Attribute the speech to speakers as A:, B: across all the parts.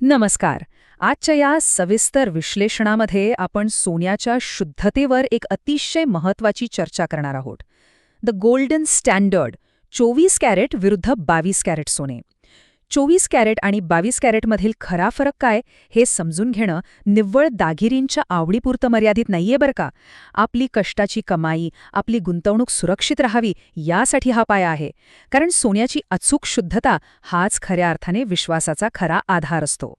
A: नमस्कार. आजच्या या सविस्तर विश्लेषणामध्ये आपण सोन्याच्या शुद्धतेवर एक अतिशय महत्त्वाची चर्चा करणार आहोत. द गोल्डन स्टँडर्ड 24 कॅरेट विरुद्ध 22 कॅरेट सोने. 24 कॅरेट आणि 22 कॅरेटमधील खरा फरक काय हे समजून घेणं निव्वळ दागिरींच्या आवडीपुरतं मर्यादित नाहीये बरं का. आपली कष्टाची कमाई, आपली गुंतवणूक सुरक्षित राहावी यासाठी हा पाया आहे. कारण सोन्याची अचूक शुद्धता हाच खऱ्या अर्थाने विश्वासाचा खरा आधार असतो.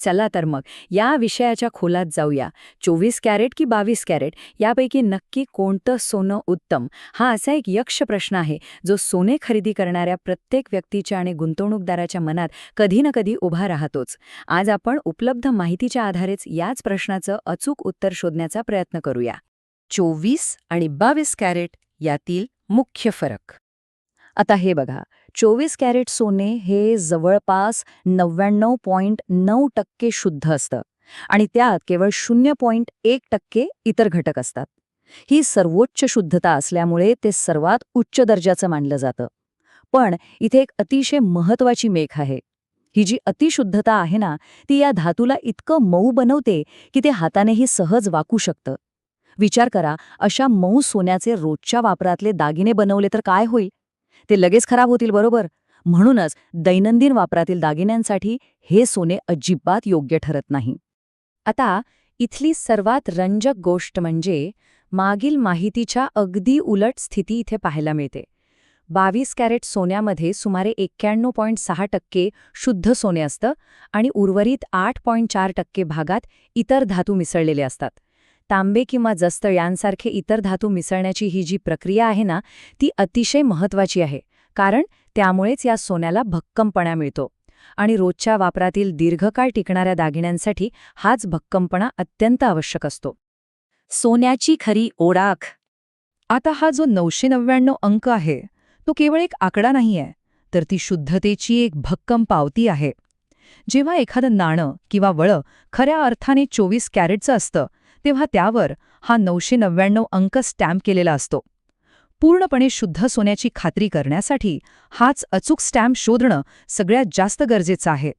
B: चला तर मग या विषयाच्या खोलात जाऊया. 24 कॅरेट की 22 कॅरेट यापैकी नक्की कोणतं सोनं उत्तम, हा असा एक यक्ष प्रश्न आहे जो सोने खरेदी करणाऱ्या प्रत्येक व्यक्तीच्या आणि गुंतवणूकदाराच्या मनात कधी ना कधी उभा राहतोच. आज आपण उपलब्ध माहितीच्या आधारेच याच प्रश्नाचं अचूक उत्तर शोधण्याचा प्रयत्न करूया. 24 आणि 22 कॅरेट यातील मुख्य फरक. आता हे बघा, 24 कॅरेट सोने हे जवळपास 99.9% शुद्ध असतं आणि त्यात केवळ 0.1% इतर घटक असतात. ही सर्वोच्च शुद्धता असल्यामुळे ते सर्वात उच्च दर्जाचं मानलं जातं. पण इथे एक अतिशय महत्त्वाची मेख आहे. ही जी अतिशुद्धता आहे ना, ती या धातूला इतकं मऊ बनवते की ते हातानेही सहज वाकू शकतं. विचार करा, अशा मऊ सोन्याचे रोजच्या वापरातले दागिने बनवले तर काय होईल? ते लगेच खराब होतील, बरोबर. म्हणूनच दैनंदिन वापरातील दागिन्यांसाठी हे सोने अजिबात योग्य ठरत नाही. आता इथली सर्वात रंजक गोष्ट म्हणजे मागील माहितीच्या अगदी उलट स्थिती इथे पाहायला मिळते. 22 कॅरेट सोन्यामध्ये सुमारे 91.6% शुद्ध सोने असतं आणि उर्वरित 8.4% भागात इतर धातू मिसळलेले असतात. तांबे किंवा जस्त यांसारखे इतर धातू मिसळण्याची ही जी प्रक्रिया आहे ना, ती अतिशय महत्त्वाची आहे. कारण त्यामुळेच या सोन्याला भक्कमपणा मिळतो आणि रोजच्या वापरातील दीर्घकाळ टिकणाऱ्या दागिन्यांसाठी हाच भक्कमपणा अत्यंत आवश्यक असतो. सोन्याची खरी ओळख.
A: आता हा जो 999 अंक आहे तो केवळ एक आकडा नाहीये, तर ती शुद्धतेची एक भक्कम पावती आहे. जेव्हा एखादं नाणं किंवा वळं खऱ्या अर्थाने 24 कॅरेटचं असतं तेव्हा त्यावर हा 999 अंक स्टॅम्प केलेला असतो. पूर्णपणे शुद्ध सोन्याची खात्री करण्यासाठी हाच अचूक स्टॅम्प शोधणं सगळ्यात जास्त गरजेचं आहे.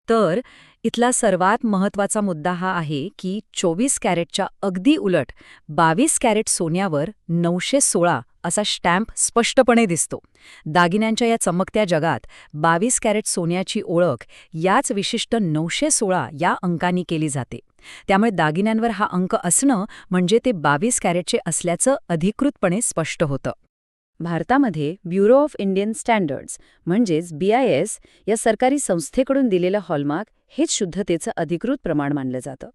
B: तर इथला सर्वात महत्त्वाचा मुद्दा हा आहे की 24 कॅरेटच्या अगदी उलट 22 कॅरेट सोन्यावर 916 असा स्टॅम्प स्पष्टपणे दिसतो. दागिन्यांच्या या चमकत्या जगात 22 कॅरेट सोन्याची ओळख याच विशिष्ट 916 या अंकानी केली जाते. त्यामुळे दागिन्यांवर हा अंक असणं म्हणजे ते 22 कॅरेटचे असल्याचं अधिकृतपणे स्पष्ट होतं. भारतामध्ये ब्युरो ऑफ इंडियन स्टँडर्ड्स म्हणजेच BIS या सरकारी संस्थेकडून दिलेलं हॉलमार्क हेच शुद्धतेचं अधिकृत प्रमाण मानलं जातं.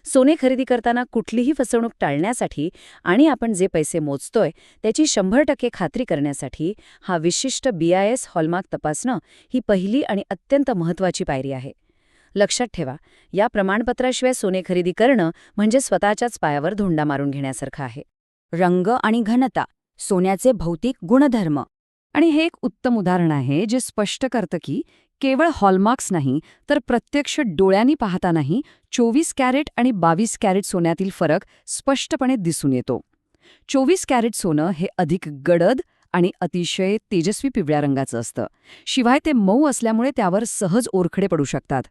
B: सोने खरेदी करताना कुठलीही फसवणूक टाळण्यासाठी आणि आपण जे पैसे मोजतोय त्याची 100% खात्री करण्यासाठी हा विशिष्ट BIS हॉलमार्क तपासणं ही पहिली आणि अत्यंत महत्त्वाची पायरी आहे. लक्षात ठेवा, या प्रमाणपत्राशिवाय सोने खरेदी करणं म्हणजे स्वतःच्याच पायावर धोंडा मारून घेण्यासारखं आहे. रंग आणि घनता, सोन्याचे भौतिक गुणधर्म. आणि हे एक उत्तम उदाहरण आहे जे स्पष्ट करतं की केवळ हॉलमार्क्स नाही तर प्रत्यक्ष डोळ्यांनी पाहतानाही 24 कॅरेट आणि 22 कॅरेट सोन्यातील फरक स्पष्टपणे दिसून येतो. 24 कॅरेट सोनं हे अधिक गडद आणि अतिशय तेजस्वी पिवळ्या रंगाचं असतं. शिवाय ते मऊ असल्यामुळे त्यावर सहज ओरखडे पडू शकतात.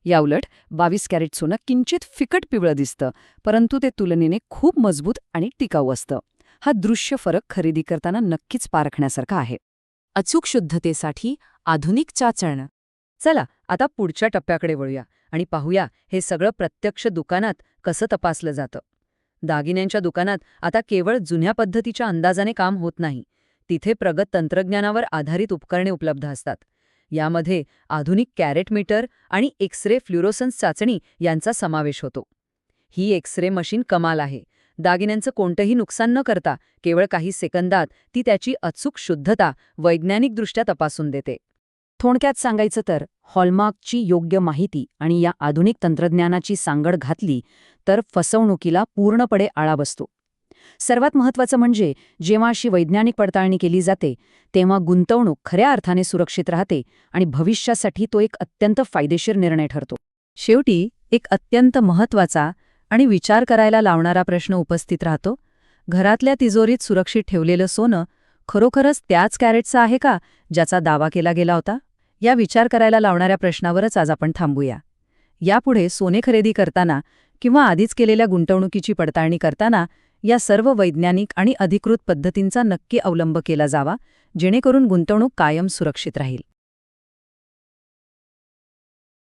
B: याउलट 22 कॅरेट सोनं किंचित फिकट पिवळं दिसतं, परंतु ते तुलनेने खूप मजबूत आणि टिकाऊ असतं. हा दृश्य फरक खरेदी करताना नक्कीच पारखण्यासारखा आहे.
A: अचूक शुद्धतेसाठी आधुनिक चाचण. चला आता पुढच्या टप्प्याकडे वळूया आणि पाहूया हे सगळं प्रत्यक्ष दुकानात कसं तपासलं जातं. दागिन्यांच्या दुकानात आता केवळ जुन्या पद्धतीच्या अंदाजाने काम होत नाही. तिथे प्रगत तंत्रज्ञानावर आधारित उपकरणे उपलब्ध असतात. यामध्ये आधुनिक कॅरेट मीटर आणि एक्स-रे फ्ल्युरोसन्स चाचणी यांचा समावेश होतो. ही एक्स-रे मशीन कमाल आहे. दागिन्यांचं कोणतंही नुकसान न करता केवळ काही सेकंदात ती त्याची अचूक शुद्धता वैज्ञानिकदृष्ट्या तपासून देते. थोडक्यात सांगायचं तर हॉलमार्कची योग्य माहिती आणि या आधुनिक तंत्रज्ञानाची सांगड घातली तर फसवणुकीला पूर्णपणे आळा बसतो. सर्वात महत्त्वाचं म्हणजे जेव्हा अशी वैज्ञानिक पडताळणी केली जाते तेव्हा गुंतवणूक खऱ्या अर्थाने सुरक्षित राहते आणि भविष्यासाठी तो एक अत्यंत फायदेशीर निर्णय ठरतो. शेवटी एक अत्यंत महत्त्वाचा आणि विचार करायला लावणारा प्रश्न उपस्थित राहतो. घरातल्या तिजोरीत सुरक्षित ठेवलेलं सोनं खरोखरच त्याच कॅरेटचं आहे का ज्याचा दावा केला गेला होता? या विचार करायला लावणाऱ्या प्रश्नावरच आज आपण थांबूया.
B: यापुढे सोने खरेदी करताना किंवा आधीच केलेल्या गुंतवणुकीची पडताळणी करताना या सर्व वैज्ञानिक आणि अधिकृत पद्धतींचा नक्की अवलंब केला जावा, जेणेकरून गुंतवणूक कायम सुरक्षित राहील.